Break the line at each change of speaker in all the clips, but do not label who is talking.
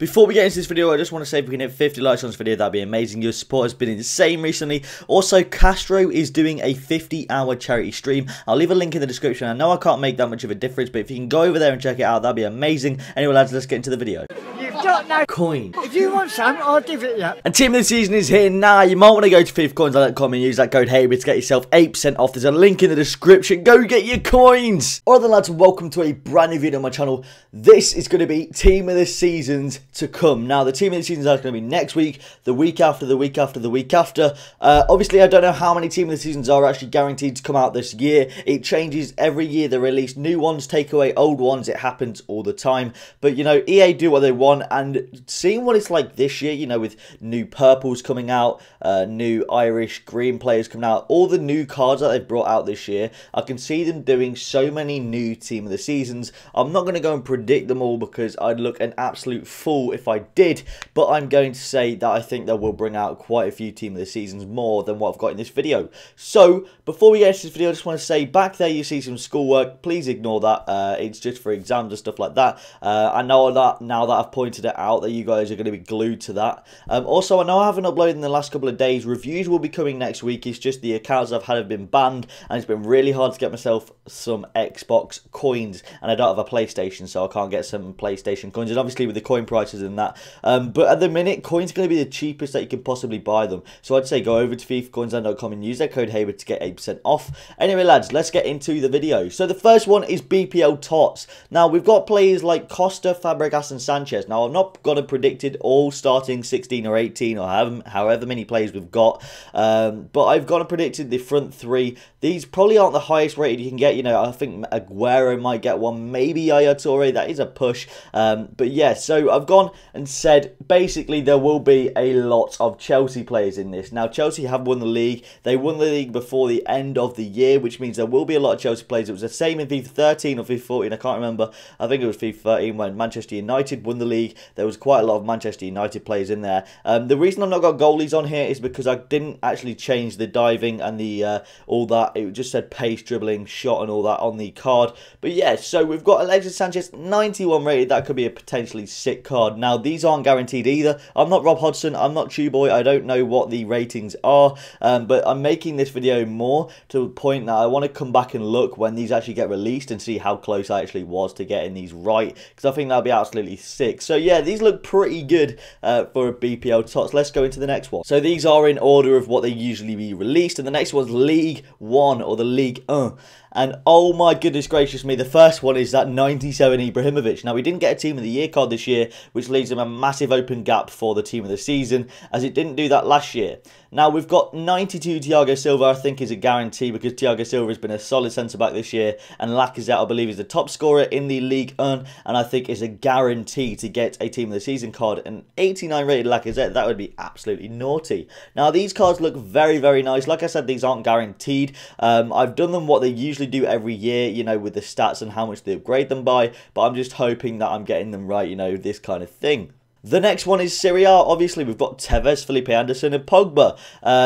Before we get into this video, I just want to say if we can hit 50 likes on this video, that'd be amazing. Your support has been insane recently. Also, Castro is doing a 50-hour charity stream. I'll leave a link in the description. I know I can't make that much of a difference, but if you can go over there and check it out, that'd be amazing. Anyway, lads, let's get into the video.
You've got no
Coin.
If you want some, I'll give it you.
And team of the season is here now. You might want to go to fifacoins.com and use that code HEYBID to get yourself 8% off. There's a link in the description. Go get your coins. Alright then, lads, welcome to a brand new video on my channel. This is going to be team of the seasons to come. Now, the team of the seasons are going to be next week, the week after, the week after, the week after. Obviously, I don't know how many team of the seasons are actually guaranteed to come out this year. It changes every year. They release new ones, take away old ones. It happens all the time. But, you know, EA do what they want, and seeing what it's like this year, you know, with new purples coming out, new Irish green players coming out, all the new cards that they've brought out this year, I can see them doing so many new team of the seasons. I'm not going to go and predict them all because I'd look an absolute fool if I did, but I'm going to say that I think they will bring out quite a few team of the seasons more than what I've got in this video. So before we get into this video, I just want to say back there you see some schoolwork. Please ignore that. It's just for exams and stuff like that. I know that now that I've pointed it out that you guys are going to be glued to that. Also, I know I haven't uploaded in the last couple of days. Reviews will be coming next week. It's just the accounts I've had have been banned, and it's been really hard to get myself some Xbox coins, and I don't have a PlayStation, so I can't get some PlayStation coins, and obviously with the coin prices and that. But at the minute, coins are going to be the cheapest that you can possibly buy them. So I'd say go over to fifacoins.com and use that code HEYBID to get 8% off. Anyway, lads, let's get into the video. So the first one is BPL Tots. Now, we've got players like Costa, Fabregas and Sanchez. Now, I've not got a predicted all starting 16 or 18 or however many players we've got. But I've got a predicted the front three. These probably aren't the highest rated you can get. You know, I think Aguero might get one. Maybe Yaya Toure. That is a push. But yeah, so I've gone and said basically there will be a lot of Chelsea players in this. Now, Chelsea have won the league. They won the league before the end of the year, which means there will be a lot of Chelsea players. It was the same in FIFA 13 or FIFA 14. I can't remember. I think it was FIFA 13 when Manchester United won the league. There was quite a lot of Manchester United players in there. The reason I've not got goalies on here is because I didn't actually change the diving and the all that. It just said pace, dribbling, shot and all that on the card. But yeah, so we've got Alexis Sanchez, 91 rated. That could be a potentially sick card. Now, these aren't guaranteed either. I'm not Rob Hodgson. I'm not Chewboy. I don't know what the ratings are. But I'm making this video more to the point that I want to come back and look when these actually get released and see how close I actually was to getting these right, because I think that'll be absolutely sick. So yeah, these look pretty good for a BPL Tots. Let's go into the next one. So these are in order of what they usually be released, and the next one's League 1 or the League 1. And oh my goodness gracious me, the first one is that 97 Ibrahimovic. Now, we didn't get a Team of the Year card this year, which leaves them a massive open gap for the Team of the Season, as it didn't do that last year. Now, we've got 92 Thiago Silva, I think is a guarantee, because Thiago Silva has been a solid centre-back this year, and Lacazette, I believe, is the top scorer in the League 1, and I think is a guarantee to get a Team of the Season card. An 89 rated Lacazette, that would be absolutely naughty. Now, these cards look very, very nice. Like I said, these aren't guaranteed. I've done them what they usually do every year, you know, with the stats and how much they upgrade them by, but I'm just hoping that I'm getting them right, you know, this kind of thing. The next one is Serie A. Obviously, we've got Tevez, Felipe Anderson and Pogba.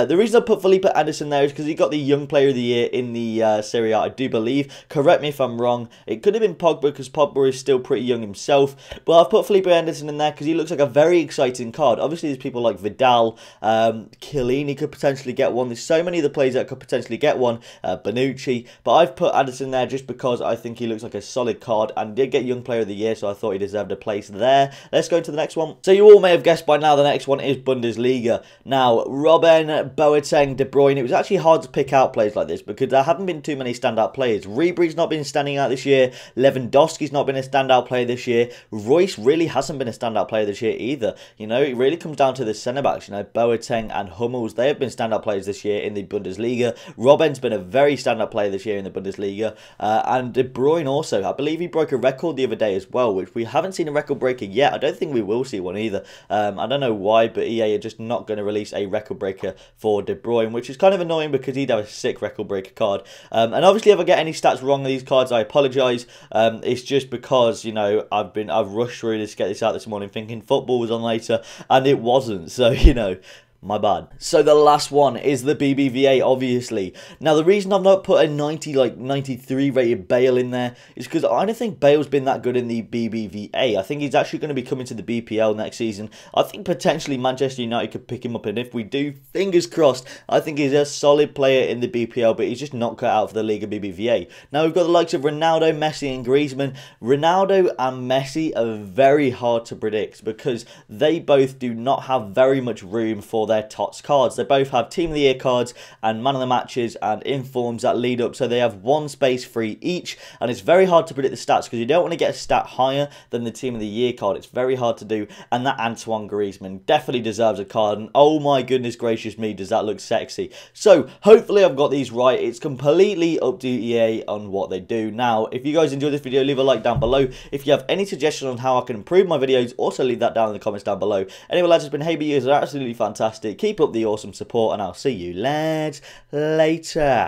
The reason I put Felipe Anderson there is because he got the Young Player of the Year in the Serie A, I do believe. Correct me if I'm wrong. It could have been Pogba because Pogba is still pretty young himself. But I've put Felipe Anderson in there because he looks like a very exciting card. Obviously, there's people like Vidal, Chiellini could potentially get one. There's so many other players that could potentially get one. Bonucci. But I've put Anderson there just because I think he looks like a solid card and did get Young Player of the Year, so I thought he deserved a place there. Let's go to the next one. So you all may have guessed by now the next one is Bundesliga. Now, Robben, Boateng, De Bruyne. It was actually hard to pick out players like this because there haven't been too many standout players. Ribery's not been standing out this year. Lewandowski's not been a standout player this year. Royce really hasn't been a standout player this year either. You know, it really comes down to the centre-backs. You know, Boateng and Hummels, they have been standout players this year in the Bundesliga. Robben's been a very standout player this year in the Bundesliga. And De Bruyne also. I believe he broke a record the other day as well, which we haven't seen a record breaker yet. I don't think we will see one either. I don't know why, but EA are just not going to release a record breaker for De Bruyne, which is kind of annoying because he'd have a sick record breaker card. And obviously, if I get any stats wrong on these cards, I apologise. It's just because, you know, I've rushed through this to get this out this morning, thinking football was on later, and it wasn't. So, you know, My bad. So the last one is the BBVA, obviously. Now, the reason I've not put a 93 rated Bale in there is because I don't think Bale's been that good in the BBVA. I think he's actually going to be coming to the BPL next season. I think potentially Manchester United could pick him up, and if we do, fingers crossed, I think he's a solid player in the BPL, but he's just not cut out for the Liga BBVA. Now, we've got the likes of Ronaldo, Messi and Griezmann. Ronaldo and Messi are very hard to predict because they both do not have very much room for their Tots cards. They both have Team of the Year cards and Man of the Matches and informs that lead up, so they have one space free each, and it's very hard to predict the stats because you don't want to get a stat higher than the Team of the Year card. It's very hard to do, and that Antoine Griezmann definitely deserves a card, and oh my goodness gracious me, does that look sexy. So hopefully I've got these right. It's completely up to EA on what they do. Now, if you guys enjoyed this video, leave a like down below. If you have any suggestions on how I can improve my videos, also leave that down in the comments down below. Anyway, lads, it's been Hey, you guys are absolutely fantastic. Keep up the awesome support, and I'll see you lads later.